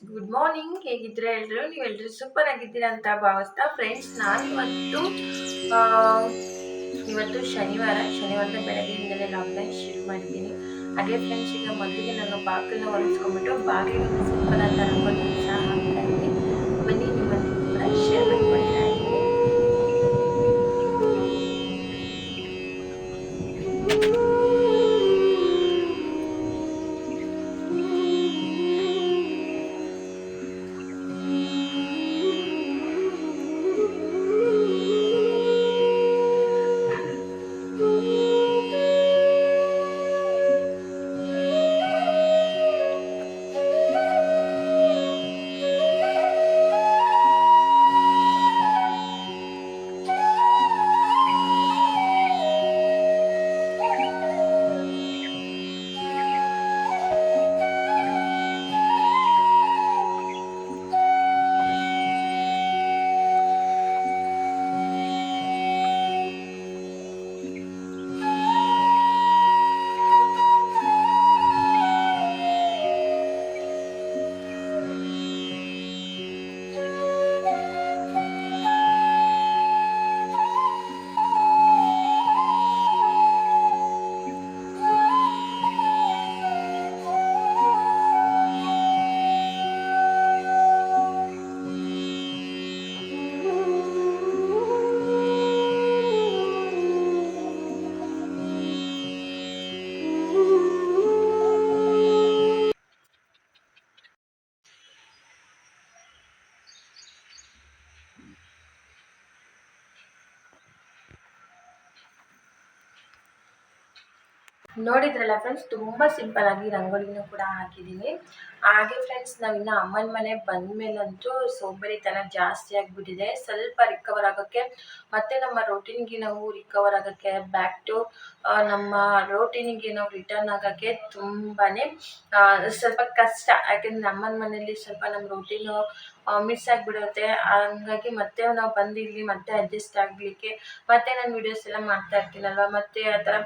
Good morning. ಹೇಗಿದ್ರೆ ಎಲ್ರು ನೀವೆಲ್ಲರೂ super ಆಗಿದ್ದೀರಾ ಅಂತ ಭಾವಿಸ್ತಾ ಫ್ರೆಂಡ್ಸ್, ನಾನು ಇವತ್ತು ಶನಿವಾರದ ಬೆಳಗ್ಗೆಯಿಂದಲೇ ಲಾಕ್ಡೌನ್ ಶುರು ಮಾಡಿದ್ದೀನಿ. ಹಾಗೆ ಫ್ರೆಂಡ್ಸ್, ಈಗ ಮೊದಲಿಗೆ ನಾನು ಬಾಗಿಲನ್ನ ಒರೆಸ್ಕೊಂಡ್ಬಿಟ್ಟು ಬಾಗಿಲಿಗೆ ಸಿಂಪಲ್ ಅಂತ ರಂಗೋಲಿನ ಸಹ ಹಾಕ್ತಾ ಇದ್ದೀನಿ. ಬನ್ನಿ, ನಿಮ್ಮೊಂದಿಗೆ ಕೂಡ ಶೇರ್ ಮಾಡ್ಕೊಳ್ತಾ ಇದ್ದೀನಿ. ನೋಡಿದ್ರಲ್ಲ ಫ್ರೆಂಡ್ಸ್, ತುಂಬ ಸಿಂಪಲ್ ಆಗಿ ರಂಗೋಲಿನೂ ಕೂಡ ಹಾಕಿದ್ದೀನಿ. ಹಾಗೆ ಫ್ರೆಂಡ್ಸ್, ನಾವಿನ್ನು ಅಮ್ಮನ ಮನೆ ಬಂದಮೇಲಂತೂ ಸೋಂಬೇರಿತನ ಜಾಸ್ತಿ ಆಗಿಬಿಟ್ಟಿದೆ. ಸ್ವಲ್ಪ ರಿಕವರ್ ಆಗೋಕ್ಕೆ, ಮತ್ತೆ ನಮ್ಮ ರೋಟೀನ್ಗೆ ನಾವು ರಿಕವರ್ ಆಗೋಕ್ಕೆ, ಬ್ಯಾಕ್ ಟು ನಮ್ಮ ರೋಟೀನಿಗೆ ನಾವು ರಿಟರ್ನ್ ಆಗೋಕ್ಕೆ ತುಂಬಾ ಸ್ವಲ್ಪ ಕಷ್ಟ. ಯಾಕೆಂದರೆ ಅಮ್ಮನ ಮನೇಲಿ ಸ್ವಲ್ಪ ನಮ್ಮ ರೋಟೀನು ಮಿಸ್ ಆಗಿಬಿಡುತ್ತೆ. ಹಂಗಾಗಿ ಮತ್ತೆ ನಾವು ಬಂದು ಇಲ್ಲಿ ಮತ್ತೆ ಅಡ್ಜಸ್ಟ್ ಆಗಲಿಕ್ಕೆ, ಮತ್ತೆ ನಾನು ವೀಡಿಯೋಸ್ ಎಲ್ಲ ಮಾಡ್ತಾ ಇರ್ತೀನಲ್ವ, ಮತ್ತೆ ಆ ಥರ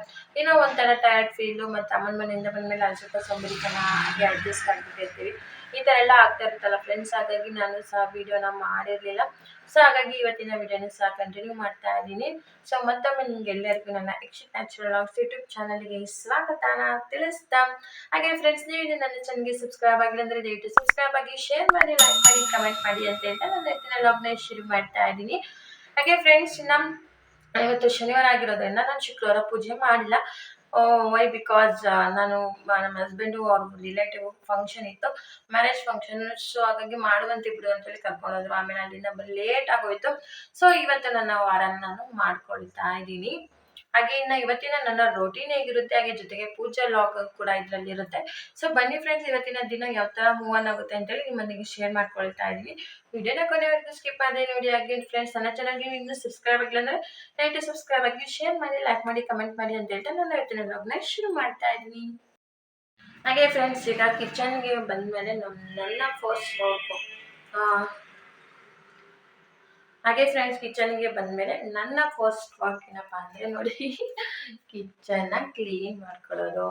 ಏನೋ ಒಂಥರ ಟಯರ್ಡ್ ಫೀಲು, ಮತ್ತು ಅಮ್ಮನ ಮನೆಯಿಂದ ಬಂದಮೇಲೆ ಅಲ್ಲಿ ಸ್ವಲ್ಪ ಸೋಂಬೇರಿತನ ಹಾಗೆ ಅಡ್ಜಸ್ಟ್ ಆಗಿಬಿಟ್ಟಿರ್ತೀವಿ. ಈ ಥರ ಎಲ್ಲ ಆಗ್ತಾ ಇರುತ್ತಲ್ಲ ಫ್ರೆಂಡ್ಸ್. ಹಾಗಾಗಿ ನಾನು ಸಹ ವೀಡಿಯೋನ ಮಾಡಿರಲಿಲ್ಲ. ಸೊ ಹಾಗಾಗಿ ಇವತ್ತಿನ ವೀಡಿಯೋನ ಸಹ ಕಂಟಿನ್ಯೂ ಮಾಡ್ತಾ ಇದ್ದೀನಿ. ಸೊ ಮತ್ತೊಮ್ಮೆ ನಿಮಗೆಲ್ಲರಿಗೂ ನನ್ನ ಯಕ್ಷಿತ್ ನ್ಯಾಚುರಲ್ ಲಾಗ್ಸ್ ಯೂಟ್ಯೂಬ್ ಚಾನಲ್ಗೆ ಸ್ವಾಗತನ ತಿಳಿಸ್ತಾ, ಹಾಗೆ ಫ್ರೆಂಡ್ಸ್, ನೀವು ನನ್ನ ಚಾನಲ್ಗೆ ಸಬ್ಸ್ಕ್ರೈಬ್ ಆಗಿಲ್ಲ ಅಂದರೆ ದಯವಿಟ್ಟು ಸಬ್ಸ್ಕ್ರೈಬ್ ಆಗಿ, ಶೇರ್ ಮಾಡಿ, ಲೈಕ್ ಮಾಡಿ, ಕಮೆಂಟ್ ಮಾಡಿ ಅಂತ ಹೇಳ್ತಾ ನಾನು ಇವತ್ತಿನ ಲಾಗ್ನ ಶುರು ಮಾಡ್ತಾ ಇದ್ದೀನಿ. ಹಾಗೆ ಫ್ರೆಂಡ್ಸ್, ಇವತ್ತು ಶನಿವಾರ ಆಗಿರೋದ್ರಿಂದ ನಾನು ಶುಕ್ರವಾರ ಪೂಜೆ ಮಾಡಿಲ್ಲ. ವೈ ಬಿಕಾಸ್ ನಾನು ನಮ್ಮ ಹಸ್ಬೆಂಡು ಅವ್ರ ರಿಲೇಟಿವ್ ಫಂಕ್ಷನ್ ಇತ್ತು, ಮ್ಯಾರೇಜ್ ಫಂಕ್ಷನ್. ಸೊ ಹಾಗಾಗಿ ಮಾಡುವಂತೆ ಬಿಡು ಅಂತೇಳಿ ಕರ್ಕೊಂಡೋದ್ರು. ಆಮೇಲೆ ಅಲ್ಲಿಂದ ಲೇಟ್ ಆಗೋಯ್ತು. ಸೊ ಇವತ್ತು ನನ್ನ ವಾರನ ನಾನು ಮಾಡ್ಕೊಳ್ತಾ ಇದ್ದೀನಿ. ಹಾಗೆ ಇನ್ನು ಇವತ್ತಿನ ನನ್ನ ರೋಟೀನ್ ಹೇಗಿರುತ್ತೆ, ಹಾಗೆ ಜೊತೆಗೆ ಪೂಜಾ ಲಾಗ್ ಕೂಡ ಇದರಲ್ಲಿ ಇರುತ್ತೆ. ಸೊ ಬನ್ನಿ ಫ್ರೆಂಡ್ಸ್, ಇವತ್ತಿನ ದಿನ ಯಾವ ಥರ ಮೂವ್ ಆನ್ ಆಗುತ್ತೆ ಅಂತೇಳಿ ನಿಮ್ಮೊಂದಿಗೆ ಶೇರ್ ಮಾಡ್ಕೊಳ್ತಾ ಇದ್ದೀನಿ. ವಿಡಿಯೋನ ಕೊನೆವರೆಗೂ ಸ್ಕಿಪ್ ಆಗಿ ನೋಡಿ. ಹಾಗೆ ಫ್ರೆಂಡ್ಸ್, ನನ್ನ ಚಾನಲ್ಗೆ ಇನ್ನೂ ಸಬ್ಸ್ಕ್ರೈಬ್ ಆಗಿಲ್ಲ ಅಂದರೆ ದಯವಿಟ್ಟು ಸಬ್ಸ್ಕ್ರೈಬ್ ಆಗಿ, ಶೇರ್ ಮಾಡಿ, ಲೈಕ್ ಮಾಡಿ, ಕಮೆಂಟ್ ಮಾಡಿ ಅಂತ ಹೇಳ್ತಾ ನಾನು ಇವತ್ತಿನ ವ್ಲಾಗ್ನ ಶುರು ಮಾಡ್ತಾ ಇದ್ದೀನಿ. ಹಾಗೆ ಫ್ರೆಂಡ್ಸ್, ಈಗ ಕಿಚನ್ಗೆ ಬಂದಮೇಲೆ ನನ್ನ ಫಸ್ಟ್ ವರ್ಕು ಹಾಗೆ ಫ್ರೆಂಡ್ಸ್, ಕಿಚನ್ಗೆ ಬಂದಮೇಲೆ ನನ್ನ ಫಸ್ಟ್ ವರ್ಕ್ ಏನಪ್ಪ ಅಂದರೆ ನೋಡಿ, ಕಿಚನ್ನ ಕ್ಲೀನ್ ಮಾಡ್ಕೊಳ್ಳೋದು.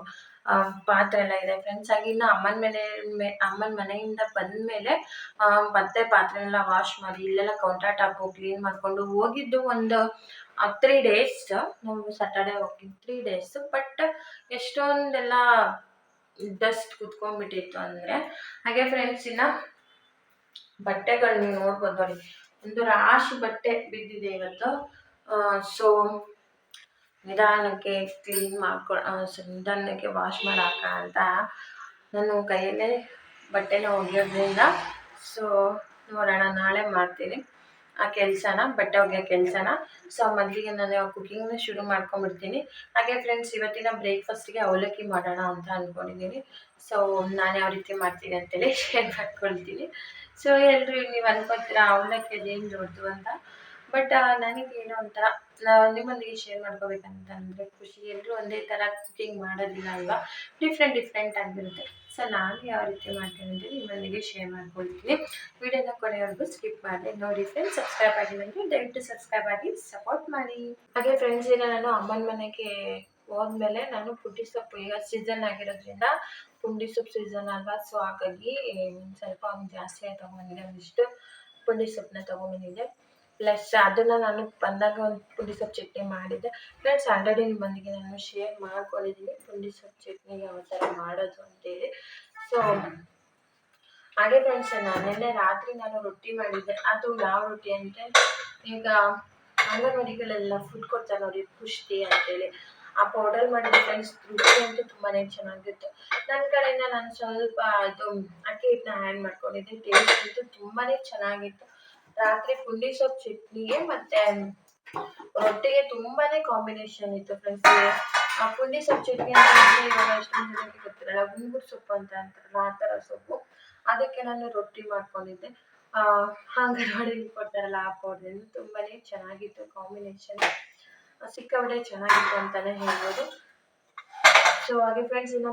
ಪಾತ್ರೆ ಎಲ್ಲ ಇದೆ ಫ್ರೆಂಡ್ಸ್. ಹಾಗೆ ಇನ್ನು ಅಮ್ಮನ ಮನೆಯಿಂದ ಬಂದಮೇಲೆ ಮತ್ತೆ ಪಾತ್ರೆನೆಲ್ಲ ವಾಶ್ ಮಾಡಿ, ಇಲ್ಲೆಲ್ಲ ಕೌಂಟರ್ ಟಾಪು ಕ್ಲೀನ್ ಮಾಡಿಕೊಂಡು ಹೋಗಿದ್ದು ಒಂದು 3 days. ನಾವು ಸ್ಯಾಟರ್ಡೆ ಹೋಗಿದ್ದು 3 days. ಬಟ್ ಎಷ್ಟೊಂದೆಲ್ಲ ಡಸ್ಟ್ ಕುತ್ಕೊಂಡ್ಬಿಟ್ಟಿತ್ತು ಅಂದರೆ. ಹಾಗೆ ಫ್ರೆಂಡ್ಸ್, ಇನ್ನು ಬಟ್ಟೆಗಳು ನೀವು ನೋಡ್ಬೋದು ನೋಡಿ, ಒಂದು ರಾಶಿ ಬಟ್ಟೆ ಬಿದ್ದಿದೆ ಇವತ್ತು. ಸೊ ನಿಧಾನಕ್ಕೆ ಕ್ಲೀನ್ ನಿಧಾನಕ್ಕೆ ವಾಶ್ ಮಾಡಾಕ ಅಂತ ನಾನು ಕೈಯಲ್ಲೇ ಬಟ್ಟೆನ ಒಗೆಯೋದ್ರಿಂದ. ಸೊ ನೋಡೋಣ, ನಾಳೆ ಮಾಡ್ತೀನಿ ಆ ಕೆಲಸನ, ಬಟ್ಟೆ ಒಗೆಯೋ ಕೆಲಸನ. ಸೊ ಮೊದಲಿಗೆ ನಾನು ಕುಕಿಂಗ್ನ ಶುರು ಮಾಡ್ಕೊಂಡ್ಬಿಡ್ತೀನಿ. ಹಾಗೆ ಫ್ರೆಂಡ್ಸ್, ಇವತ್ತಿನ ಬ್ರೇಕ್ಫಾಸ್ಟಿಗೆ ಅವಲಕ್ಕಿ ಮಾಡೋಣ ಅಂತ ಅಂದ್ಕೊಂಡಿದ್ದೀನಿ. ಸೊ ನಾನು ಯಾವ ರೀತಿ ಮಾಡ್ತೀನಿ ಅಂತೇಳಿ ಶೇರ್ ಮಾಡ್ಕೊಳ್ತೀನಿ. ಸೊ ಎಲ್ಲರೂ ನೀವು ಅನ್ಕೊತೀರಾ ಅವಲಕ್ಕಿ ಅದೇನು ದೊಡ್ಡದು ಅಂತ. ಬಟ್ ನನಗೇನೋ ಒಂಥರ ನಿಮ್ಮೊಂದಿಗೆ ಶೇರ್ ಮಾಡ್ಕೋಬೇಕಂತ ಅಂದರೆ ಖುಷಿ. ಎಲ್ಲರೂ ಒಂದೇ ಥರ ಕುಕಿಂಗ್ ಮಾಡೋದಿಲ್ಲ ಅಲ್ವಾ, ಡಿಫ್ರೆಂಟ್ ಆಗಿರುತ್ತೆ. ಸೊ ನಾನು ಯಾವ ರೀತಿ ಮಾಡ್ತೀನಿ ಅಂದರೆ ನಿಮ್ಮೊಂದಿಗೆ ಶೇರ್ ಮಾಡ್ಕೊಳ್ತೀನಿ. ವಿಡಿಯೋನ ಕೊನೆವರೆಗೂ ಸ್ಕಿಪ್ ಮಾಡಿ ನೋಡಿ ಫ್ರೆಂಡ್ಸ್. ಸಬ್ಸ್ಕ್ರೈಬ್ ಆಗಿಲ್ಲ ಅಂದರೆ ದಯವಿಟ್ಟು ಸಬ್ಸ್ಕ್ರೈಬ್ ಆಗಿ ಸಪೋರ್ಟ್ ಮಾಡಿ. ಹಾಗೆ ಫ್ರೆಂಡ್ಸ್, ಈಗ ನಾನು ಅಮ್ಮನ ಮನೆಗೆ ಹೋದ್ಮೇಲೆ ನಾನು ಪುಟ್ಟಿ ಸೊಪ್ಪು ಈಗ ಸೀಸನ್ ಆಗಿರೋದ್ರಿಂದ ಪುಂಡಿ ಸೊಪ್ಪು ಸೀಸನ್ ಅಲ್ವಾ, ಸೊ ಹಾಗಾಗಿ ಸ್ವಲ್ಪ ಜಾಸ್ತಿ ತೊಗೊಂಬಂದಿದ್ದೆ, ಒಂದಿಷ್ಟು ಪುಂಡಿ ಸೊಪ್ಪನ್ನ ತೊಗೊಂಬಂದಿದ್ದೆ. ಪ್ಲಸ್ ಅದನ್ನು ನಾನು ಬಂದಾಗ ಒಂದು ಪುಂಡಿ ಸೊಪ್ಪು ಚಟ್ನಿ ಮಾಡಿದ್ದೆ. ಫ್ರೆಂಡ್ಸ್ ಆಲ್ರೆಡಿ ನಿಮ್ಮೊಂದಿಗೆ ನಾನು ಶೇರ್ ಮಾಡ್ಕೊಂಡಿದ್ದೀನಿ ಪುಂಡಿ ಸೊಪ್ಪು ಚಟ್ನಿ ಯಾವ ಥರ ಮಾಡೋದು ಅಂತೇಳಿ. ಸೊ ಹಾಗೆ ಫ್ರೆಂಡ್ಸ್ ನಿನ್ನೆ ರಾತ್ರಿ ನಾನು ರೊಟ್ಟಿ ಮಾಡಿದ್ದೆ. ಅದು ಯಾವ ರೊಟ್ಟಿ ಅಂದರೆ, ಈಗ ಅಂಗನವಾಡಿಗಳೆಲ್ಲ ಫುಡ್ ಕೊಡ್ತಾರೆ ನೋಡಿ, ಪುಷ್ಟಿ ಅಂತೇಳಿ, ಆ ಪೌಡರ್ ಮಾಡಿದ ಫ್ರೆಂಡ್ಸ್. ರುಚಿ ಅಂತೂ ತುಂಬಾ ಚೆನ್ನಾಗಿತ್ತು. ನನ್ನ ಕಡೆಯಿಂದ ನಾನು ಸ್ವಲ್ಪ ಅದು ಅಕ್ಕಿ ಹಿಟ್ಟನ್ನ ಆ್ಯಡ್ ಮಾಡ್ಕೊಂಡಿದ್ದೆ. ಟೇಸ್ಟ್ ಅಂತೂ ತುಂಬಾ ಚೆನ್ನಾಗಿತ್ತು. ರಾತ್ರಿ ಪುಂಡಿ ಸೊಪ್ಪು ಚಟ್ನಿಗೆ ಮತ್ತು ರೊಟ್ಟಿಗೆ ತುಂಬಾ ಕಾಂಬಿನೇಷನ್ ಇತ್ತು ಫ್ರೆಂಡ್ಸ್. ಆ ಪುಂಡಿ ಸೊಪ್ಪು ಚಟ್ನಿ ಅಂತಂದರೆ ಇವಾಗ ಎಷ್ಟೊಂದು ಜನಕ್ಕೆ ಗೊತ್ತಿರಲ್ಲ, ಗುಂಗುರು ಸೊಪ್ಪು ಅಂತ ಅಂತಾರಲ್ಲ, ಆ ಥರ ಸೊಪ್ಪು. ಅದಕ್ಕೆ ನಾನು ರೊಟ್ಟಿ ಮಾಡ್ಕೊಂಡಿದ್ದೆ. ಅಂಗನವಾಡಿಲಿ ಕೊಡ್ತಾರಲ್ಲ ಆ ಪೌಡ್ರಿಂದ ತುಂಬಾ ಚೆನ್ನಾಗಿತ್ತು ಕಾಂಬಿನೇಷನ್. ಸಿಕ್ಕಾಪಟ್ಟೆ ಚೆನ್ನಾಗಿತ್ತು ಅಂತಲೇ ಹೇಳ್ಬೋದು. ಸೊ ಹಾಗೆ ಫ್ರೆಂಡ್ಸ್, ಇನ್ನು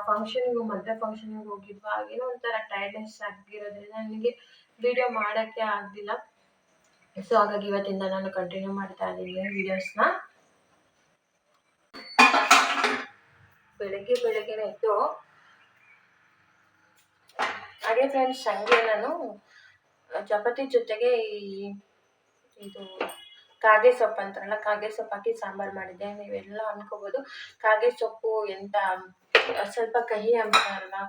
ಫಂಕ್ಷನ್ಗೂ ಮದುವೆ ಫಂಕ್ಷನ್ಗೆ ಹೋಗಿದ್ವಾ, ಏನೋ ಒಂಥರ ಟೈರ್ಡ್ನೆಸ್ ಆಗಿರೋದ್ರಿಂದ ನನಗೆ ವಿಡಿಯೋ ಮಾಡೋಕ್ಕೆ ಆಗಲಿಲ್ಲ. ಸೊ ಹಾಗಾಗಿ ಇವತ್ತಿಂದ ನಾನು ಕಂಟಿನ್ಯೂ ಮಾಡ್ತಾ ಇದ್ದೀನಿ ವಿಡಿಯೋಸ್ನ. ಬೆಳಗ್ಗೆನೇ ಇತ್ತು. ಹಾಗೆ ಫ್ರೆಂಡ್ಸ್, ಹಂಗೆ ನಾನು ಚಪಾತಿ ಜೊತೆಗೆ ಇದು ಕಾಗೆ ಸೊಪ್ಪು ಅಂತಾರಲ್ಲ, ಕಾಗೆ ಸೊಪ್ಪು ಹಾಕಿ ಸಾಂಬಾರು ಮಾಡಿದ್ದೆ. ನೀವೆಲ್ಲ ಅನ್ಕೋಬೋದು ಕಾಗೆ ಸೊಪ್ಪು ಎಂತ ಸ್ವಲ್ಪ ಕಹಿ ಅಂಶ ಅಲ್ವಾ,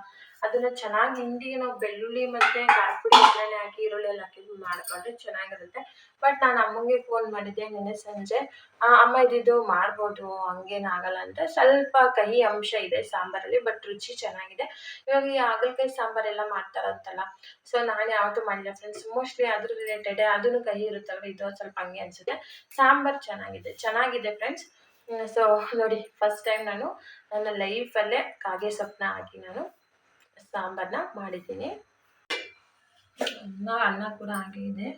ಅದನ್ನು ಚೆನ್ನಾಗಿ ಹಿಂಡಿ ನಾವು ಬೆಳ್ಳುಳ್ಳಿ ಮತ್ತು ಖಾರದ ಪುಡಿ ಎಣ್ಣೆ ಹಾಕಿ ಈರುಳ್ಳಿ ಎಲ್ಲ ಹಾಕಿ ಮಾಡಿಕೊಂಡ್ರೆ ಚೆನ್ನಾಗಿರುತ್ತೆ. ಬಟ್ ನಾನು ಅಮ್ಮಂಗೆ ಫೋನ್ ಮಾಡಿದ್ದೆ ನಿನ್ನೆ ಸಂಜೆ, ಅಮ್ಮ ಇದಿದ್ದು ಮಾಡ್ಬೋದು, ಹಂಗೇನಾಗಲ್ಲ ಅಂತ. ಸ್ವಲ್ಪ ಕಹಿ ಅಂಶ ಇದೆ ಸಾಂಬಾರಲ್ಲಿ, ಬಟ್ ರುಚಿ ಚೆನ್ನಾಗಿದೆ. ಇವಾಗ ಈ ಹಾಗಲಕಾಯಿ ಸಾಂಬಾರೆಲ್ಲ ಮಾಡ್ತಾರಂತಲ್ಲ, ಸೊ ನಾನು ಯಾವತ್ತೂ ಮಾಡಿಲ್ಲ ಫ್ರೆಂಡ್ಸ್. ಮೋಸ್ಟ್ಲಿ ಅದ್ರ ರಿಲೇಟೆಡ್, ಅದನ್ನು ಕಹಿ ಇರುತ್ತಲ್ವ, ಇದು ಸ್ವಲ್ಪ ಹಂಗೆ ಅನಿಸುತ್ತೆ. ಸಾಂಬಾರು ಚೆನ್ನಾಗಿದೆ ಫ್ರೆಂಡ್ಸ್. ಸೊ ನೋಡಿ, ಫಸ್ಟ್ ಟೈಮ್ ನಾನು ನನ್ನ ಲೈಫಲ್ಲೇ ಕಾಗೆ ಸೊಪ್ಪನ್ನ ಹಾಕಿ ನಾನು ಸಾಂಬಾರನ್ನ ಮಾಡಿದ್ದೀನಿ. ಅನ್ನ ಕೂಡ ಹಾಗೆ ಇದೆ.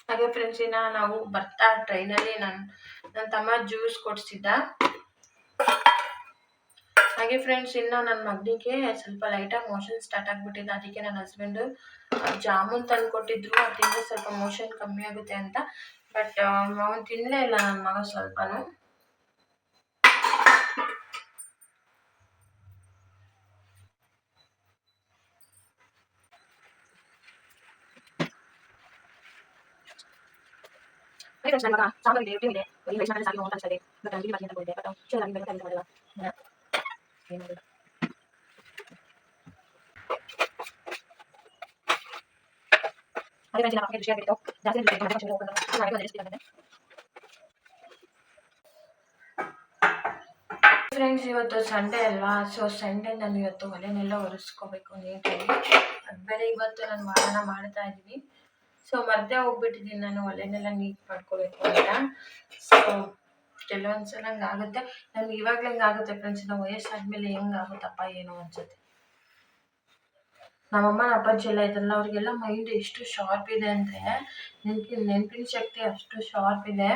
ಹಾಗೆ ಫ್ರೆಂಡ್ಸ್, ಇನ್ನು ನಾವು ಬರ್ತಾ ಟ್ರೈನಲ್ಲಿ ನನ್ನ ತಮ್ಮ ಜ್ಯೂಸ್ ಕೊಡಿಸಿದ್ದ. ಹಾಗೆ ಫ್ರೆಂಡ್ಸ್, ಇನ್ನು ನನ್ನ ಮಗನಿಗೆ ಸ್ವಲ್ಪ ಲೈಟಾಗಿ ಮೋಷನ್ ಸ್ಟಾರ್ಟ್ ಆಗಿಬಿಟ್ಟಿದೆ. ಅದಕ್ಕೆ ನನ್ನ ಹಸ್ಬೆಂಡು ಜಾಮೂನ್ ತಂದು ಕೊಟ್ಟಿದ್ರು, ಅದರಿಂದ ಸ್ವಲ್ಪ ಮೋಷನ್ ಕಮ್ಮಿ ಆಗುತ್ತೆ ಅಂತ. ಬಟ್ ಅವನು ತಿನ್ನಲೇ ಇಲ್ಲ ನನ್ನ ಮಗ ಸ್ವಲ್ಪನೂ. ನನ್ನ ಮಗ ಸಾಂಬಾರ್ ಇದೆ, ಇದೆ ಈ ರೈಸ್ ಸಾಗಿ ಹೋಗ್ತಾ ಇದೆ. ಬಟ್ ಅಲ್ಲಿ ಬರ್ತೀನಿ ಅಂತ ಹೋಗಿದ್ದೆ, ಬಟ್ ಶೇರ್ ಆಗಿ ಬೆಳಗ್ಗೆ ಮಾಡಿಲ್ಲ. ಏನು ಅದೇ ಫ್ರೆಂಡ್ಸ್, ಖುಷಿ ಆಗಿತ್ತು. ಜಾಸ್ತಿ ಫ್ರೆಂಡ್ಸ್, ಇವತ್ತು ಸಂಡೇ ಅಲ್ವಾ, ಸೊ ಸಂಡೇ ನಾನು ಇವತ್ತು ಒಲೆನೆಲ್ಲ ಒರೆಸ್ಕೋಬೇಕು ನೀಟಾಗಿ. ಅದು ಬೇರೆ ಇವತ್ತು ನಾನು ವಾರನ ಮಾಡ್ತಾ ಇದ್ದೀನಿ. ಸೊ ಮಧ್ಯೆ ಹೋಗ್ಬಿಟ್ಟಿದ್ದೀನಿ ನಾನು ಒಲೆನೆಲ್ಲ ನೀಟ್ ಮಾಡ್ಕೋಬೇಕು ಅಂತ. ಸೊ ಕೆಲವೊಂದ್ಸಲ ಹಂಗಾಗುತ್ತೆ ನಮ್ಗೆ, ಇವಾಗಲೇ ಹಂಗಾಗುತ್ತೆ ಫ್ರೆಂಡ್ಸ್. ನಾವು ವಯಸ್ಸಾದ್ಮೇಲೆ ಹೆಂಗಾಗುತ್ತಪ್ಪ ಏನೋ ಅನ್ಸುತ್ತೆ. ನಮ್ಮಮ್ಮ ಅಪ್ಪಾಜಿ ಎಲ್ಲ ಇದ್ರಲ್ಲ, ಅವ್ರಿಗೆಲ್ಲ ಮೈಂಡ್ ಎಷ್ಟು ಶಾರ್ಪ್ ಇದೆ ಅಂದರೆ, ನೆನಪಿನ ಶಕ್ತಿ ಅಷ್ಟು ಶಾರ್ಪ್ ಇದೆ.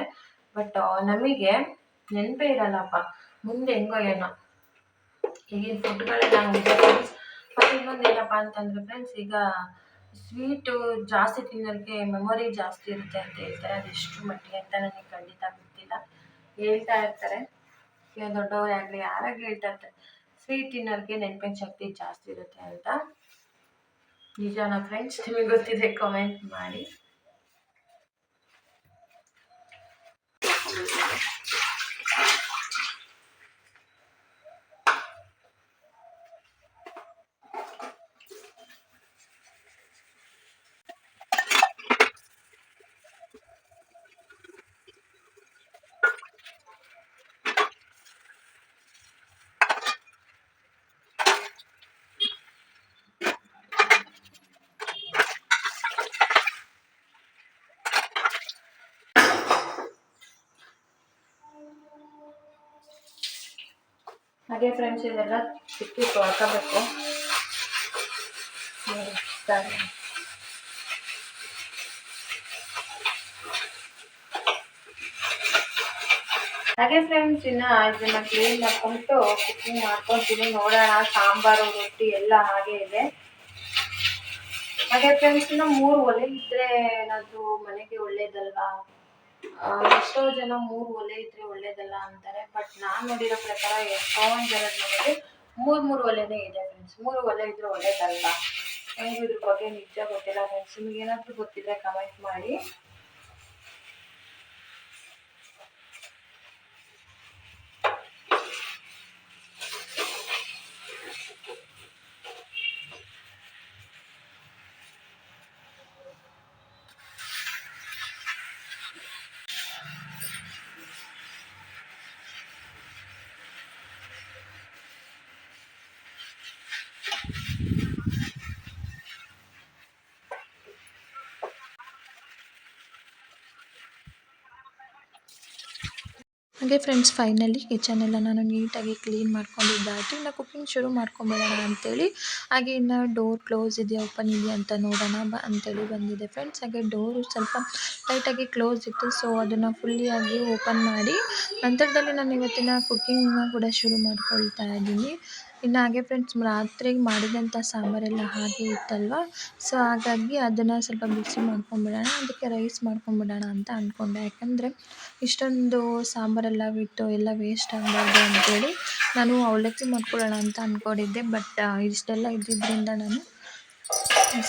ಬಟ್ ನಮಗೆ ನೆನಪೇ ಇರಲ್ಲಪ್ಪ, ಮುಂದೆ ಹೆಂಗೋ ಏನೋ ಈಗಿನ ಫುಡ್ಗಳೆಲ್ಲ ಹಂಗಿದೆ ಫ್ರೆಂಡ್ಸ್. ಮತ್ತು ಇನ್ನೊಂದು ಏನಪ್ಪ ಅಂತಂದರೆ ಫ್ರೆಂಡ್ಸ್, ಈಗ ಸ್ವೀಟು ಜಾಸ್ತಿ ತಿನ್ನೋರಿಗೆ ಮೆಮೊರಿ ಜಾಸ್ತಿ ಇರುತ್ತೆ ಅಂತ ಹೇಳ್ತಾರೆ. ಅದೆಷ್ಟು ಮಟ್ಟಿಗೆ ಅಂತ ನನಗೆ ಖಂಡಿತ ಗೊತ್ತಿಲ್ಲ. ಹೇಳ್ತಾ ಇರ್ತಾರೆ, ಈಗ ದೊಡ್ಡವರೇ ಆಗಲಿ ಯಾರಾಗಲಿ ಹೇಳ್ತಾ ಇರ್ತಾರೆ, ಸ್ವೀಟ್ ತಿನ್ನೋರಿಗೆ ನೆನಪಿನ ಶಕ್ತಿ ಜಾಸ್ತಿ ಇರುತ್ತೆ ಅಂತ. ನಿಜಾನಾ ಫ್ರೆಂಡ್ಸ್? ನಿಮಗೆ ಗೊತ್ತಿದೆ ಕಾಮೆಂಟ್ ಮಾಡಿ. ಹಾಗೆ ಫ್ರೆಂಡ್ಸ್, ಇದೆಲ್ಲ ಸಿಕ್ಕಿ ತೊಳ್ಕೋಬೇಕು. ಹಾಗೆ ಫ್ರೆಂಡ್ಸ್, ಇನ್ನು ಇದನ್ನು ಕ್ಲೀನ್ ಮಾಡ್ಕೊಂಡು ಕುಕಿಂಗ್ ಮಾಡ್ಕೊತೀನಿ. ನೋಡೋಣ, ಸಾಂಬಾರು ರೊಟ್ಟಿ ಎಲ್ಲ ಹಾಗೆ ಇದೆ. ಹಾಗೆ ಫ್ರೆಂಡ್ಸ್ ಇನ್ನು 3 ಒಲೆ ಇದ್ರೆ ಏನಾದರೂ ಮನೆಗೆ ಒಳ್ಳೇದಲ್ವಾ? ಎಷ್ಟೋ ಜನ 3 ಒಲೆ ಇದ್ರೆ ಒಳ್ಳೇದಲ್ಲ ಅಂತಾರೆ. ಬಟ್ ನಾನು ನೋಡಿರೋ ಪ್ರಕಾರ ಎಷ್ಟೊಂದು ಜನದ ಮನೆಗೆ 3 ಒಲೆನೇ ಇದೆ ಫ್ರೆಂಡ್ಸ್. 3 ಒಲೆ ಇದ್ರೆ ಒಳ್ಳೇದಲ್ವಾ? ನನಗೂ ಇದ್ರ ಬಗ್ಗೆ ನಿಜ ಗೊತ್ತಿಲ್ಲ ಫ್ರೆಂಡ್ಸ್. ನಿಮಗೇನಾದರೂ ಗೊತ್ತಿದ್ರೆ ಕಮೆಂಟ್ ಮಾಡಿ. ಹಾಗೆ ಫ್ರೆಂಡ್ಸ್ ಫೈನಲಿ ಕಿಚನೆಲ್ಲ ನಾನು ನೀಟಾಗಿ ಕ್ಲೀನ್ ಮಾಡ್ಕೊಂಡಿದ್ದಾಯಿತು. ಇನ್ನು ಕುಕ್ಕಿಂಗ್ ಶುರು ಮಾಡ್ಕೊಂಬಿಡೋಣ ಅಂತೇಳಿ ಹಾಗೆ ಇನ್ನು ಡೋರ್ ಕ್ಲೋಸ್ ಇದೆಯಾ ಓಪನ್ ಇದೆಯಾ ಅಂತ ನೋಡೋಣ ಅಂತೇಳಿ ಬಂದಿದೆ ಫ್ರೆಂಡ್ಸ್. ಹಾಗೆ ಡೋರು ಸ್ವಲ್ಪ ಲೈಟಾಗಿ ಕ್ಲೋಸ್ ಇತ್ತು, ಸೊ ಅದನ್ನು ಫುಲ್ಲಿಯಾಗಿ ಓಪನ್ ಮಾಡಿ ನಂತರದಲ್ಲಿ ನಾನು ಇವತ್ತಿನ ಕುಕ್ಕಿಂಗ್ನ ಕೂಡ ಶುರು ಮಾಡ್ಕೊಳ್ತಾ ಇದ್ದೀನಿ. ಇನ್ನು ಹಾಗೆ ಫ್ರೆಂಡ್ಸ್ ರಾತ್ರಿಗೆ ಮಾಡಿದಂಥ ಸಾಂಬಾರೆಲ್ಲ ಹಾಗೆ ಇತ್ತಲ್ವ, ಸೊ ಹಾಗಾಗಿ ಅದನ್ನು ಸ್ವಲ್ಪ ಬಿಸಿ ಮಾಡ್ಕೊಂಬಿಡೋಣ, ಅದಕ್ಕೆ ರೈಸ್ ಮಾಡ್ಕೊಂಬಿಡೋಣ ಅಂತ ಅಂದ್ಕೊಂಡೆ. ಯಾಕಂದರೆ ಇಷ್ಟೊಂದು ಸಾಂಬಾರೆಲ್ಲ ಬಿಟ್ಟು ಎಲ್ಲ ವೇಸ್ಟ್ ಆಗಬಾರ್ದು ಅಂತೇಳಿ ನಾನು ಅವಲಕ್ಕಿ ಮಾಡ್ಕೊಳ್ಳೋಣ ಅಂತ ಅಂದ್ಕೊಂಡಿದ್ದೆ. ಬಟ್ ಇಷ್ಟೆಲ್ಲ ಇದ್ದಿದ್ದರಿಂದ ನಾನು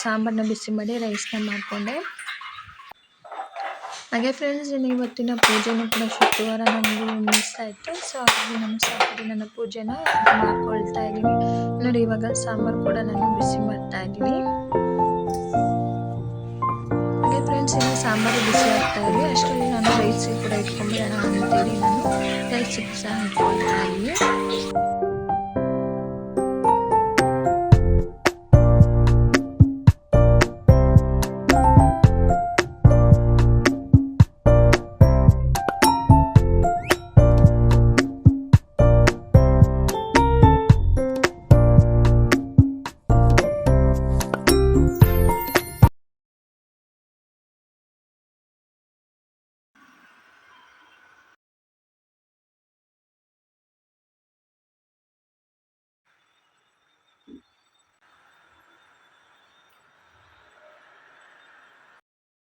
ಸಾಂಬಾರನ್ನ ಬಿಸಿ ಮಾಡಿ ರೈಸ್ನ ಮಾಡಿಕೊಂಡೆ. ಹಾಗೆ ಫ್ರೆಂಡ್ಸ್ ಇನ್ನು ಇವತ್ತಿನ ಪೂಜೆನೂ ಕೂಡ ಶುಕ್ರವಾರ ನನಗೆ ಮಿಸ್ ಆಯಿತು. ಸೊ ಹಾಗಾಗಿ ನಾನು ಸಾಕಿ ನನ್ನ ಪೂಜೆನ ಮಾಡ್ಕೊಳ್ತಾ ಇದ್ದೀನಿ. ನೋಡಿ ಇವಾಗ ಸಾಂಬಾರು ಕೂಡ ನಾನು ಬಿಸಿ ಮಾಡ್ತಾ ಇದ್ದೀನಿ. ಹಾಗೆ ಫ್ರೆಂಡ್ಸ್ ಇನ್ನು ಸಾಂಬಾರು ಬಿಸಿ ಆಗ್ತಾ ಇದೆ, ಅಷ್ಟರಲ್ಲಿ ನಾನು ರೈಸಿಗೆ ಕೂಡ ಇಟ್ಕೊಂಡ್ಬಿಡೋಣ ಅಂತೇಳಿ ನಾನು ರೈಸಿಗೆ ಸಹ ಇಟ್ಕೊಳ್ತಾ ಇದ್ದೀನಿ.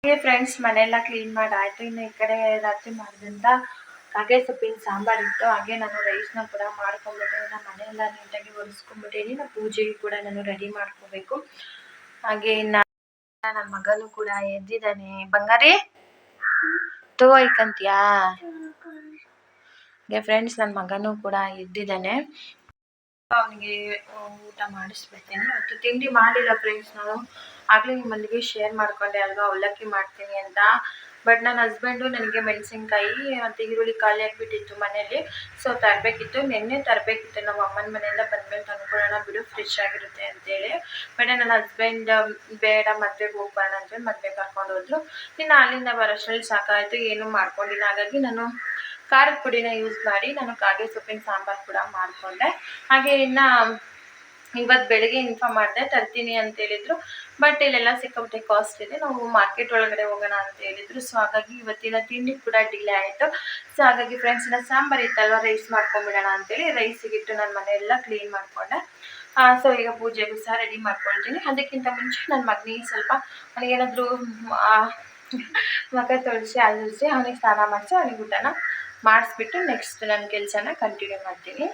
ಹಾಗೆ ಫ್ರೆಂಡ್ಸ್ ಮನೆಯೆಲ್ಲ ಕ್ಲೀನ್ ಮಾಡಿ ಆಯಿತು. ಇನ್ನು ಈ ಕಡೆ ರಾತ್ರಿ ಮಾಡಿದಂಥ ಕಾಗೆ ಸೊಪ್ಪಿನ ಸಾಂಬಾರು ಇತ್ತು. ಹಾಗೆ ನಾನು ರೈಸ್ನ ಕೂಡ ಮಾಡ್ಕೊಂಡ್ಬಿಟ್ಟೆ. ಇನ್ನು ಮನೆಯೆಲ್ಲ ನೀಟಾಗಿ ಒರೆಸ್ಕೊಂಡ್ಬಿಟ್ಟಿದ್ದೀನಿ. ಇನ್ನು ಪೂಜೆಗೆ ಕೂಡ ನಾನು ರೆಡಿ ಮಾಡ್ಕೋಬೇಕು. ಹಾಗೆ ಇನ್ನು ನನ್ನ ಮಗನೂ ಕೂಡ ಎದ್ದಿದ್ದಾನೆ. ಬಂಗಾರಿ ಐಕಂತೀಯಾ? ಹಾಗೆ ಫ್ರೆಂಡ್ಸ್ ನನ್ನ ಮಗನೂ ಕೂಡ ಎದ್ದಿದ್ದಾನೆ. ಅವನಿಗೆ ಊಟ ಮಾಡಿಸ್ಬಿಡ್ತೀನಿ. ಅವತ್ತು ತಿಂಡಿ ಮಾಡಿಲ್ಲ ಫ್ರೆಂಡ್ಸ್. ನಾನು ಆಗಲೇ ನಿಮ್ಮಲ್ಲಿಗೆ ಶೇರ್ ಮಾಡ್ಕೊಂಡೆ ಅಲ್ವಾ ಅವಲಕ್ಕಿ ಮಾಡ್ತೀನಿ ಅಂತ. ಬಟ್ ನನ್ನ ಹಸ್ಬೆಂಡು ನನಗೆ ಮೆಣಸಿನ್ಕಾಯಿ ಮತ್ತು ಈರುಳ್ಳಿ ಖಾಲಿ ಆಗಿಬಿಟ್ಟಿತ್ತು ಮನೇಲಿ, ಸೊ ತರಬೇಕಿತ್ತು. ನಿನ್ನೆ ತರಬೇಕಿತ್ತು, ನಮ್ಮ ಅಮ್ಮನ ಮನೆಯಿಂದ ಬಂದಮೇಲೆ ತಂದ್ಕೊಳ್ಳೋಣ ಬಿಡು, ಫ್ರೆಶ್ ಆಗಿರುತ್ತೆ ಅಂತೇಳಿ. ಬಟ್ ನನ್ನ ಹಸ್ಬೆಂಡ್ ಬೇಡ ಮದುವೆಗೆ ಹೋಗ್ಬಾರ್ದು ಅಂತೇಳಿ ಮದುವೆ ಕರ್ಕೊಂಡು ಹೋದ್ರು. ಇನ್ನು ಅಲ್ಲಿಂದ ಬರೋಷ್ಟರಲ್ಲಿ ಸಾಕಾಯಿತು, ಏನೂ ಮಾಡ್ಕೊಂಡಿಲ್ಲ. ಹಾಗಾಗಿ ನಾನು ಖಾರದ ಪುಡಿನ ಯೂಸ್ ಮಾಡಿ ನಾನು ಕಾಗೆ ಸೊಪ್ಪಿನ ಸಾಂಬಾರು ಕೂಡ ಮಾಡಿಕೊಂಡೆ. ಹಾಗೆ ಇನ್ನು ಇವತ್ತು ಬೆಳಗ್ಗೆ ಇನ್ಫಾರ್ಮ್ ಮಾಡಿದೆ ತರ್ತೀನಿ ಅಂತ ಹೇಳಿದ್ರು. ಬಟ್ ಇಲ್ಲೆಲ್ಲ ಸಿಕ್ಕಾಪಟ್ಟೆ ಕಾಸ್ಟ್ ಇದೆ, ನಾವು ಮಾರ್ಕೆಟ್ ಒಳಗಡೆ ಹೋಗೋಣ ಅಂತ ಹೇಳಿದ್ರು. ಸೊ ಹಾಗಾಗಿ ಇವತ್ತಿನ ತಿಂಡಿ ಕೂಡ ಡಿಲೇ ಆಯಿತು. ಸೊ ಹಾಗಾಗಿ ಫ್ರೆಂಡ್ಸ್ ಇನ್ನು ಸಾಂಬಾರು ಇತ್ತಲ್ವ, ರೈಸ್ ಮಾಡ್ಕೊಂಬಿಡೋಣ ಅಂತೇಳಿ ರೈಸಿಗಿಟ್ಟು ನಾನು ಮನೆಯೆಲ್ಲ ಕ್ಲೀನ್ ಮಾಡಿಕೊಂಡೆ. ಸೊ ಈಗ ಪೂಜೆಗೂ ಸಹ ರೆಡಿ ಮಾಡ್ಕೊಳ್ತೀನಿ. ಅದಕ್ಕಿಂತ ಮುಂಚೆ ನನ್ನ ಮಗನಿಗೆ ಸ್ವಲ್ಪ ಅವನಿಗೇನಾದರೂ ಮುಖ ತೊಳೆಸಿ ಅಲ್ಲಿಸಿ ಅವನಿಗೆ ಸ್ನಾನ ಮಾಡಿಸಿ ಅವನಿಗೆ ಊಟನ ಮಾಡಿಸ್ಬಿಟ್ಟು ನೆಕ್ಸ್ಟ್ ನನ್ನ ಕೆಲಸನ ಕಂಟಿನ್ಯೂ ಮಾಡ್ತೀನಿ.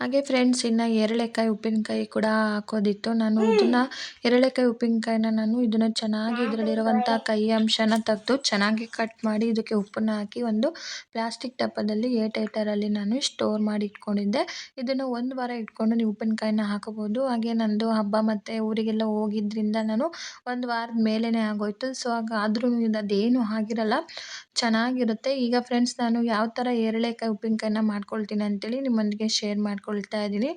ಹಾಗೆ ಫ್ರೆಂಡ್ಸ್ ಇನ್ನು ಎರಳೆಕಾಯಿ ಉಪ್ಪಿನಕಾಯಿ ಕೂಡ ಹಾಕೋದಿತ್ತು. ನಾನು ಇದನ್ನು ಎರಳೆಕಾಯಿ ಉಪ್ಪಿನಕಾಯಿನ ನಾನು ಇದನ್ನು ಚೆನ್ನಾಗಿ ಇದರಲ್ಲಿರುವಂಥ ಕಹಿ ಅಂಶನ ತೆಗೆದು ಚೆನ್ನಾಗಿ ಕಟ್ ಮಾಡಿ ಇದಕ್ಕೆ ಉಪ್ಪನ್ನು ಹಾಕಿ ಒಂದು ಪ್ಲಾಸ್ಟಿಕ್ ಡಬ್ಬದಲ್ಲಿ ಏರ್ಟೈಟರಲ್ಲಿ ನಾನು ಸ್ಟೋರ್ ಮಾಡಿ ಇಟ್ಕೊಂಡಿದ್ದೆ. ಇದನ್ನು 1 ವಾರ ಇಟ್ಕೊಂಡು ನೀವು ಉಪ್ಪಿನಕಾಯಿನ ಹಾಕೋಬೋದು. ಹಾಗೆ ನಂದು ಹಬ್ಬ ಮತ್ತು ಊರಿಗೆಲ್ಲ ಹೋಗಿದ್ದರಿಂದ ನಾನು 1 ವಾರದ ಮೇಲೇ ಆಗೋಯ್ತು. ಸೊ ಆದ್ರೂ ಅದೇನು ಆಗಿರಲ್ಲ, ಚೆನ್ನಾಗಿರುತ್ತೆ. ಈಗ ಫ್ರೆಂಡ್ಸ್ ನಾನು ಯಾವ ಥರ ಎರಳೆಕಾಯಿ ಉಪ್ಪಿನಕಾಯಿನ ಮಾಡ್ಕೊಳ್ತೀನಿ ಅಂತೇಳಿ ನಿಮ್ಮೊಂದಿಗೆ ಶೇರ್ ಮಾಡ್ಕೊಳ್ತಾ ಇದ್ದೀನಿ.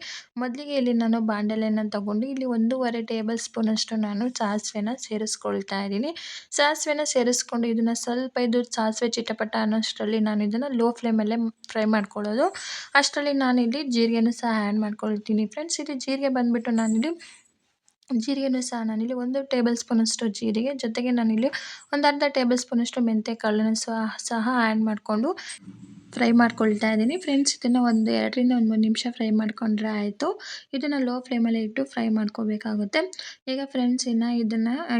ಮೊದಲಿಗೆ ಇಲ್ಲಿ ನಾನು ಬಾಣಲೆಯನ್ನು ತಗೊಂಡು ಇಲ್ಲಿ 1.5 ಟೇಬಲ್ ಸ್ಪೂನಷ್ಟು ನಾನು ಸಾಸಿವೆನ ಸೇರಿಸ್ಕೊಳ್ತಾ ಇದ್ದೀನಿ. ಸಾಸಿವೆನ ಸೇರಿಸ್ಕೊಂಡು ಇದನ್ನು ಸ್ವಲ್ಪ ಇದು ಸಾಸಿವೆ ಚಿಟಪಟ ಅನ್ನೋಷ್ಟರಲ್ಲಿ ನಾನು ಇದನ್ನು ಲೋ ಫ್ಲೇಮಲ್ಲೇ ಫ್ರೈ ಮಾಡ್ಕೊಳ್ಳೋದು. ಅಷ್ಟರಲ್ಲಿ ನಾನಿಲ್ಲಿ ಜೀರಿಗೆನೂ ಸಹ ಆ್ಯಡ್ ಮಾಡ್ಕೊಳ್ತೀನಿ ಫ್ರೆಂಡ್ಸ್. ಇಲ್ಲಿ ಜೀರಿಗೆ ಬಂದುಬಿಟ್ಟು ಜೀರಿಗೆನೂ ಸಹ ನಾನಿಲ್ಲಿ 1 ಟೇಬಲ್ ಸ್ಪೂನಷ್ಟು ಜೀರಿಗೆ, ಜೊತೆಗೆ ನಾನಿಲ್ಲಿ ಒಂದು ಅರ್ಧ ಟೇಬಲ್ ಸ್ಪೂನಷ್ಟು ಮೆಂತ್ಯ ಕಾಳನ್ನು ಸಹ ಆ್ಯಡ್ ಮಾಡಿಕೊಂಡು ಫ್ರೈ ಮಾಡ್ಕೊಳ್ತಾ ಇದ್ದೀನಿ ಫ್ರೆಂಡ್ಸ್. ಇದನ್ನು ಒಂದು 2ರಿಂದ 3 ನಿಮಿಷ ಫ್ರೈ ಮಾಡ್ಕೊಂಡ್ರೆ ಆಯಿತು. ಇದನ್ನು ಲೋ ಫ್ಲೇಮಲ್ಲಿ ಇಟ್ಟು ಫ್ರೈ ಮಾಡ್ಕೋಬೇಕಾಗುತ್ತೆ. ಈಗ ಫ್ರೆಂಡ್ಸ್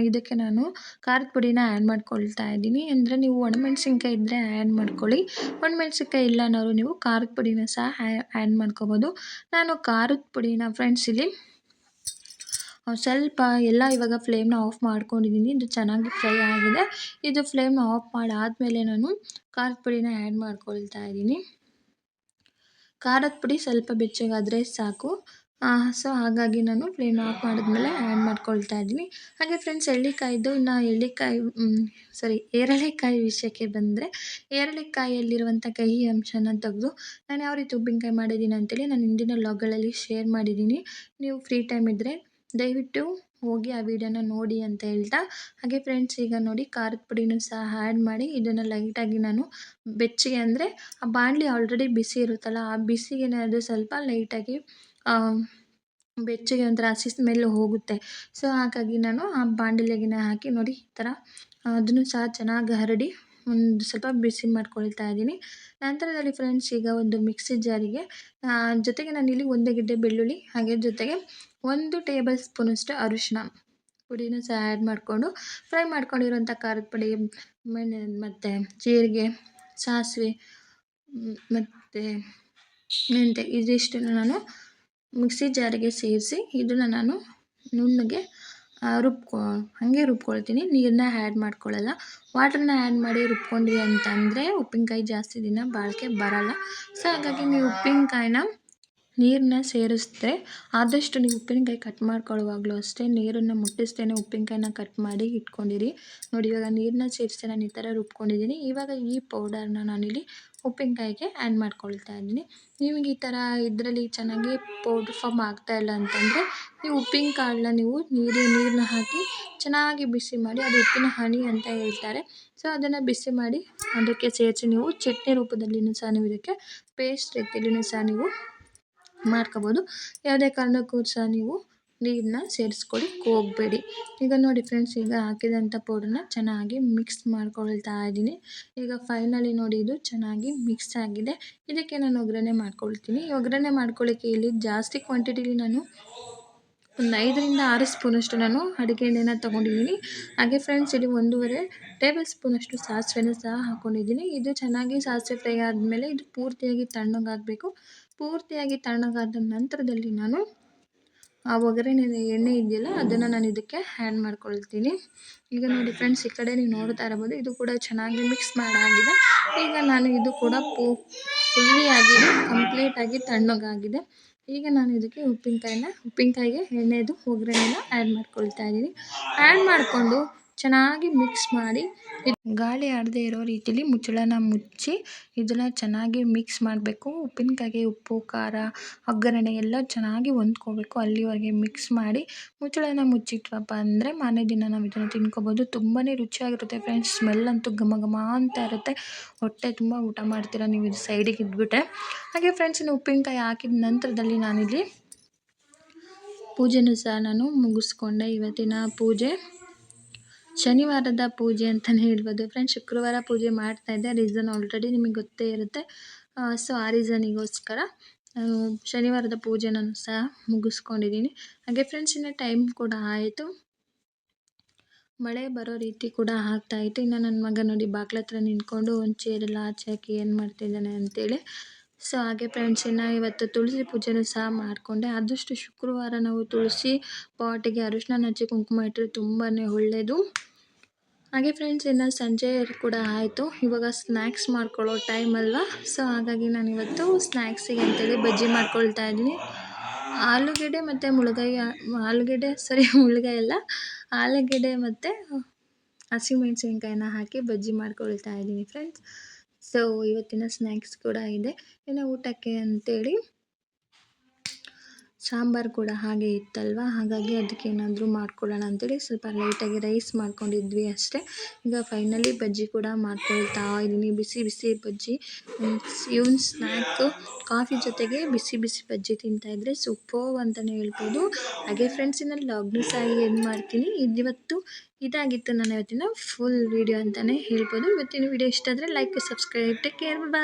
ಇದಕ್ಕೆ ನಾನು ಖಾರದ ಪುಡಿನ ಆ್ಯಡ್ ಮಾಡ್ಕೊಳ್ತಾ ಇದ್ದೀನಿ. ಅಂದರೆ ನೀವು ಒಣಮೆಣ್ಸಿನ್ಕಾಯಿ ಇದ್ದರೆ ಆ್ಯಡ್ ಮಾಡ್ಕೊಳ್ಳಿ, ಒಣಮೆಣ್ಸಿನ್ಕಾಯಿ ಇಲ್ಲ ಅನ್ನೋರು ನೀವು ಖಾರದ ಪುಡಿನ ಸಹ ಆ್ಯಡ್ ಮಾಡ್ಕೋಬೋದು. ನಾನು ಖಾರದ ಪುಡಿನ ಫ್ರೆಂಡ್ಸ್ ಇಲ್ಲಿ ಸ್ವಲ್ಪ ಎಲ್ಲ ಇವಾಗ ಫ್ಲೇಮ್ನ ಆಫ್ ಮಾಡ್ಕೊಂಡಿದ್ದೀನಿ. ಇದು ಚೆನ್ನಾಗಿ ಫ್ರೈ ಆಗಿದೆ. ಇದು ಫ್ಲೇಮ್ನ ಆಫ್ ಮಾಡಾದಮೇಲೆ ನಾನು ಖಾರದ ಪುಡಿನ ಆ್ಯಡ್ ಮಾಡ್ಕೊಳ್ತಾ ಇದ್ದೀನಿ. ಖಾರದ ಪುಡಿ ಸ್ವಲ್ಪ ಬೆಚ್ಚಗಾದರೆ ಸಾಕು. ಸೊ ಹಾಗಾಗಿ ನಾನು ಫ್ಲೇಮ್ನ ಆಫ್ ಮಾಡಿದ್ಮೇಲೆ ಆ್ಯಡ್ ಮಾಡ್ಕೊಳ್ತಾ ಇದ್ದೀನಿ. ಹಾಗೆ ಫ್ರೆಂಡ್ಸ್ ಏರಳೆಕಾಯಿ ವಿಷಯಕ್ಕೆ ಬಂದರೆ, ಏರಳೆಕಾಯಿಯಲ್ಲಿರುವಂಥ ಕಹಿ ಅಂಶನ ತೆಗೆದು ನಾನು ಯಾವ ರೀತಿ ಉಪ್ಪಿನಕಾಯಿ ಮಾಡಿದ್ದೀನಿ ಅಂತೇಳಿ ನಾನು ಹಿಂದಿನ ವ್ಲಾಗ್ಗಳಲ್ಲಿ ಶೇರ್ ಮಾಡಿದ್ದೀನಿ. ನೀವು ಫ್ರೀ ಟೈಮ್ ಇದ್ದರೆ ದಯವಿಟ್ಟು ಹೋಗಿ ಆ ವಿಡಿಯೋನ ನೋಡಿ ಅಂತ ಹೇಳ್ತಾ, ಹಾಗೆ ಫ್ರೆಂಡ್ಸ್ ಈಗ ನೋಡಿ ಖಾರದ ಪುಡಿನೂ ಸಹ ಆ್ಯಡ್ ಮಾಡಿ ಇದನ್ನು ಲೈಟಾಗಿ ನಾನು ಬೆಚ್ಚಗೆ, ಅಂದರೆ ಆ ಬಾಣಲಿ ಆಲ್ರೆಡಿ ಬಿಸಿ ಇರುತ್ತಲ್ಲ, ಆ ಬಿಸಿಗೆ ಅದು ಸ್ವಲ್ಪ ಲೈಟಾಗಿ ಬೆಚ್ಚಗೆ ಒಂಥರ ಹಸಿ ಸ್ಮೆಲ್ ಹೋಗುತ್ತೆ. ಸೊ ಹಾಗಾಗಿ ನಾನು ಆ ಬಾಣಲಿಗೆ ಹಾಕಿ ನೋಡಿ ಈ ಥರ ಅದನ್ನು ಸಹ ಚೆನ್ನಾಗಿ ಹರಡಿ ಒಂದು ಸ್ವಲ್ಪ ಬಿಸಿ ಮಾಡ್ಕೊಳ್ತಾ ಇದ್ದೀನಿ. ನಂತರದಲ್ಲಿ ಫ್ರೆಂಡ್ಸ್ ಈಗ ಒಂದು ಮಿಕ್ಸಿ ಜಾರಿಗೆ ಜೊತೆಗೆ ನಾನಿಲ್ಲಿ 1 ಗೆಡ್ಡೆ ಬೆಳ್ಳುಳ್ಳಿ, ಹಾಗೆ ಜೊತೆಗೆ 1 ಟೇಬಲ್ ಸ್ಪೂನಷ್ಟು ಅರಿಶಿನ ಪುಡಿನೂ ಸಹ ಆ್ಯಡ್ ಮಾಡಿಕೊಂಡು ಫ್ರೈ ಮಾಡ್ಕೊಂಡಿರೋಂಥ ಖಾರದ ಪುಡಿ, ಮತ್ತು ಜೀರಿಗೆ, ಸಾಸಿವೆ ಮತ್ತು ಮೆಂತ್ಯ ಇದಿಷ್ಟನ್ನು ನಾನು ಮಿಕ್ಸಿ ಜಾರಿಗೆ ಸೇರಿಸಿ ಇದನ್ನು ನಾನು ನುಣ್ಣಗೆ ಹಾಗೆ ರುಬ್ಕೊಳ್ತೀನಿ. ನೀರನ್ನ ಆ್ಯಡ್ ಮಾಡ್ಕೊಳ್ಳಲ್ಲ. ವಾಟ್ರನ್ನ ಆ್ಯಡ್ ಮಾಡಿ ರುಬ್ಕೊಂಡ್ರಿ ಅಂತಂದರೆ ಉಪ್ಪಿನಕಾಯಿ ಜಾಸ್ತಿ ದಿನ ಬಾಳಿಕೆ ಬರಲ್ಲ. ಸೊ ಹಾಗಾಗಿ ನೀವು ಉಪ್ಪಿನಕಾಯಿನ ನೀರನ್ನ ಸೇರಿಸಿದ್ರೆ ಆದಷ್ಟು ನೀವು ಉಪ್ಪಿನಕಾಯಿ ಕಟ್ ಮಾಡ್ಕೊಳ್ಳುವಾಗಲೂ ಅಷ್ಟೇ ನೀರನ್ನು ಮುಟ್ಟಿಸ್ತೇನೆ ಉಪ್ಪಿನಕಾಯಿನ ಕಟ್ ಮಾಡಿ ಇಟ್ಕೊಂಡಿರಿ. ನೋಡಿ ಇವಾಗ ನೀರನ್ನ ಸೇರಿಸಿ ನಾನು ಈ ಥರ ರುಬ್ಕೊಂಡಿದ್ದೀನಿ. ಇವಾಗ ಈ ಪೌಡರ್ನ ನಾನಿಲ್ಲಿ ಉಪ್ಪಿನಕಾಯಿಗೆ ಆ್ಯಡ್ ಮಾಡ್ಕೊಳ್ತಾ ಇದ್ದೀನಿ. ನಿಮಗೆ ಈ ಥರ ಇದರಲ್ಲಿ ಚೆನ್ನಾಗಿ ಪೌಡ್ರ್ ಫಾರ್ಮ್ ಆಗ್ತಾಯಿಲ್ಲ ಅಂತಂದರೆ ಈ ಉಪ್ಪಿನಕಾಳನ್ನ ನೀವು ನೀರನ್ನ ಹಾಕಿ ಚೆನ್ನಾಗಿ ಬಿಸಿ ಮಾಡಿ, ಅದು ಉಪ್ಪಿನ ಹನಿ ಅಂತ ಹೇಳ್ತಾರೆ. ಸೊ ಅದನ್ನು ಬಿಸಿ ಮಾಡಿ ಅದಕ್ಕೆ ಸೇರಿಸಿ ನೀವು ಚಟ್ನಿ ರೂಪದಲ್ಲಿಯೂ ಸಹ ನೀವು ಇದಕ್ಕೆ ಪೇಸ್ಟ್ ರೀತಿಯಲ್ಲಿಯೂ ಸಹ ನೀವು ಮಾಡ್ಕೋಬೋದು. ಯಾವುದೇ ಕಾರಣಕ್ಕೂ ಸಹ ನೀವು ನೀರನ್ನ ಸೇರಿಸ್ಕೊಳ್ಳಿಕ್ಕೆ ಹೋಗಬೇಡಿ. ಈಗ ನೋಡಿ ಫ್ರೆಂಡ್ಸ್, ಈಗ ಹಾಕಿದಂಥ ಪೌಡ್ರನ್ನ ಚೆನ್ನಾಗಿ ಮಿಕ್ಸ್ ಮಾಡ್ಕೊಳ್ತಾ ಇದ್ದೀನಿ. ಈಗ ಫೈನಲಿ ನೋಡಿ ಇದು ಚೆನ್ನಾಗಿ ಮಿಕ್ಸ್ ಆಗಿದೆ. ಇದಕ್ಕೆ ನಾನು ಒಗ್ಗರಣೆ ಮಾಡ್ಕೊಳ್ತೀನಿ. ಒಗ್ಗರಣೆ ಮಾಡ್ಕೊಳ್ಳಿಕ್ಕೆ ಇಲ್ಲಿ ಜಾಸ್ತಿ ಕ್ವಾಂಟಿಟಿಲಿ ನಾನು ಒಂದು 5ರಿಂದ 6 ಸ್ಪೂನಷ್ಟು ನಾನು ಅಡುಗೆ ಎಣ್ಣೆನ ತೊಗೊಂಡಿದ್ದೀನಿ. ಹಾಗೆ ಫ್ರೆಂಡ್ಸ್ ಇಲ್ಲಿ 1.5 ಟೇಬಲ್ ಸ್ಪೂನಷ್ಟು ಸಾಸಿವೆನ ಸಹ ಹಾಕ್ಕೊಂಡಿದ್ದೀನಿ. ಇದು ಚೆನ್ನಾಗಿ ಸಾಸಿವೆ ಫ್ರೈ ಆದಮೇಲೆ ಇದು ಪೂರ್ತಿಯಾಗಿ ತಣ್ಣಗಾಗಬೇಕು. ಪೂರ್ತಿಯಾಗಿ ತಣ್ಣಗಾದ ನಂತರದಲ್ಲಿ ನಾನು ಆ ಒಗ್ಗರಣೆ ಎಣ್ಣೆ ಇದೆಯಲ್ಲ ಅದನ್ನು ನಾನು ಇದಕ್ಕೆ ಆ್ಯಡ್ ಮಾಡ್ಕೊಳ್ತೀನಿ. ಈಗ ನೋಡಿ ಫ್ರೆಂಡ್ಸ್, ಈ ಕಡೆ ನೀವು ನೋಡ್ತಾ ಇರ್ಬೋದು ಇದು ಕೂಡ ಚೆನ್ನಾಗಿ ಮಿಕ್ಸ್ ಮಾಡಾಗಿದೆ. ಈಗ ನಾನು ಇದು ಕೂಡ ಫುಲ್ಲಿಯಾಗಿ ಕಂಪ್ಲೀಟಾಗಿ ತಣ್ಣಗಾಗಿದೆ. ಈಗ ನಾನು ಇದಕ್ಕೆ ಉಪ್ಪಿನಕಾಯಿಗೆ ಎಣ್ಣೆದು ಒಗ್ಗರಣೆನ ಆ್ಯಡ್ ಮಾಡ್ಕೊಳ್ತಾ ಇದ್ದೀನಿ. ಆ್ಯಡ್ ಮಾಡಿಕೊಂಡು ಚೆನ್ನಾಗಿ ಮಿಕ್ಸ್ ಮಾಡಿ ಗಾಳಿ ಆಡದೇ ಇರೋ ರೀತಿಲಿ ಮುಚ್ಚಳನ ಮುಚ್ಚಿ ಇದನ್ನು ಚೆನ್ನಾಗಿ ಮಿಕ್ಸ್ ಮಾಡಬೇಕು. ಉಪ್ಪಿನಕಾಯಿಗೆ ಉಪ್ಪು, ಖಾರ, ಒಗ್ಗರಣೆ ಎಲ್ಲ ಚೆನ್ನಾಗಿ ಹೊಂದ್ಕೋಬೇಕು. ಅಲ್ಲಿವರೆಗೆ ಮಿಕ್ಸ್ ಮಾಡಿ ಮುಚ್ಚಳನ ಮುಚ್ಚಿಟ್ವಪ್ಪ ಅಂದರೆ ಮಾರನೇ ದಿನ ನಾವು ಇದನ್ನು ತಿನ್ಕೋಬೋದು. ತುಂಬಾ ರುಚಿಯಾಗಿರುತ್ತೆ ಫ್ರೆಂಡ್ಸ್. ಸ್ಮೆಲ್ ಅಂತೂ ಘಮ ಘಮ ಅಂತ ಇರುತ್ತೆ. ಹೊಟ್ಟೆ ತುಂಬ ಊಟ ಮಾಡ್ತೀರಾ ನೀವು ಇದು ಸೈಡಿಗೆ ಇದ್ಬಿಟ್ರೆ. ಹಾಗೆ ಫ್ರೆಂಡ್ಸ್, ಇನ್ನು ಉಪ್ಪಿನಕಾಯಿ ಹಾಕಿದ ನಂತರದಲ್ಲಿ ನಾನಿಲ್ಲಿ ಪೂಜೆನೂ ಸಹ ನಾನು ಮುಗಿಸ್ಕೊಂಡೆ. ಇವತ್ತಿನ ಪೂಜೆ ಶನಿವಾರದ ಪೂಜೆ ಅಂತಲೇ ಹೇಳ್ಬೋದು ಫ್ರೆಂಡ್ಸ್. ಶುಕ್ರವಾರ ಪೂಜೆ ಮಾಡ್ತಾಯಿದ್ದೆ, ರೀಸನ್ ಆಲ್ರೆಡಿ ನಿಮಗೆ ಗೊತ್ತೇ ಇರುತ್ತೆ. ಸೊ ಆ ರೀಸನಿಗೋಸ್ಕರ ನಾನು ಶನಿವಾರದ ಪೂಜೆನೂ ಸಹ ಮುಗಿಸ್ಕೊಂಡಿದ್ದೀನಿ. ಹಾಗೆ ಫ್ರೆಂಡ್ಸ್, ಇನ್ನು ಟೈಮ್ ಕೂಡ ಆಯಿತು, ಮಳೆ ಬರೋ ರೀತಿ ಕೂಡ ಆಗ್ತಾಯಿತ್ತು. ಇನ್ನು ನನ್ನ ಮಗ ನೋಡಿ ಬಾಗ್ಲ ಹತ್ರ ನಿಂತ್ಕೊಂಡು ಒಂದು ಚೇರೆಲ್ಲ ಆಚೆ ಹಾಕಿ ಏನು ಮಾಡ್ತಿದ್ದಾನೆ ಅಂತೇಳಿ. ಸೊ ಹಾಗೆ ಫ್ರೆಂಡ್ಸ್, ಇನ್ನು ಇವತ್ತು ತುಳಸಿ ಪೂಜೆನೂ ಸಹ ಮಾಡಿಕೊಂಡೆ. ಆದಷ್ಟು ಶುಕ್ರವಾರ ನಾವು ತುಳಸಿ ಪಾಟಿಗೆ ಅರಿಶಿನ ಹಚ್ಚಿ ಕುಂಕುಮ ಇಟ್ಟರೆ ತುಂಬಾ ಒಳ್ಳೆಯದು. ಹಾಗೆ ಫ್ರೆಂಡ್ಸ್, ಇನ್ನು ಸಂಜೆ ಕೂಡ ಆಯಿತು. ಇವಾಗ ಸ್ನ್ಯಾಕ್ಸ್ ಮಾಡ್ಕೊಳ್ಳೋ ಟೈಮ್ ಅಲ್ವಾ. ಸೊ ಹಾಗಾಗಿ ನಾನಿವತ್ತು ಸ್ನ್ಯಾಕ್ಸಿಗೆ ಅಂತೇಳಿ ಬಜ್ಜಿ ಮಾಡ್ಕೊಳ್ತಾ ಇದ್ದೀನಿ. ಆಲೂಗೆಡ್ಡೆ ಮತ್ತು ಮುಳ್ಗಾಯಿ, ಮುಳ್ಗಾಯಿ ಅಲ್ಲ, ಆಲೂಗೆಡ್ಡೆ ಮತ್ತು ಹಸಿಮೆಣಸಿನ್ಕಾಯಿನ ಹಾಕಿ ಬಜ್ಜಿ ಮಾಡ್ಕೊಳ್ತಾ ಇದ್ದೀನಿ ಫ್ರೆಂಡ್ಸ್. ಸೊ ಇವತ್ತಿನ ಸ್ನ್ಯಾಕ್ಸ್ ಕೂಡ ಇದೆ. ಇನ್ನು ಊಟಕ್ಕೆ ಅಂತೇಳಿ ಸಾಂಬಾರು ಕೂಡ ಹಾಗೆ ಇತ್ತಲ್ವ, ಹಾಗಾಗಿ ಅದಕ್ಕೆ ಏನಾದರೂ ಮಾಡ್ಕೊಳ್ಳೋಣ ಅಂತೇಳಿ ಸ್ವಲ್ಪ ಲೈಟಾಗಿ ರೈಸ್ ಮಾಡ್ಕೊಂಡಿದ್ವಿ ಅಷ್ಟೇ. ಈಗ ಫೈನಲಿ ಬಜ್ಜಿ ಕೂಡ ಮಾಡ್ಕೊಳ್ತಾ ಇದ್ದೀನಿ. ಬಿಸಿ ಬಿಸಿ ಬಜ್ಜಿ, ಇವನ್ ಸ್ನ್ಯಾಕು ಕಾಫಿ ಜೊತೆಗೆ ಬಿಸಿ ಬಿಸಿ ಬಜ್ಜಿ ತಿಂತಾಯಿದ್ರೆ ಸೂಪರ್ಬ್ ಅಂತಲೇ ಹೇಳ್ಬೋದು. ಹಾಗೆ ಫ್ರೆಂಡ್ಸ್, ಇನ್ನು ಲಾಗ್ನು ಸಹ ಏನು ಮಾಡ್ತೀನಿ. ಇದಾಗಿತ್ತು ನನ್ನ ಇವತ್ತಿನ ಫುಲ್ ವೀಡಿಯೋ ಅಂತಲೇ ಹೇಳ್ಬೋದು. ಇವತ್ತಿನ ವೀಡಿಯೋ ಇಷ್ಟ ಆದರೆ ಲೈಕ್, ಸಬ್ಸ್ಕ್ರೈಬ್, ಟೇಕ್ ಕೇರ್, ಬಾಯ್.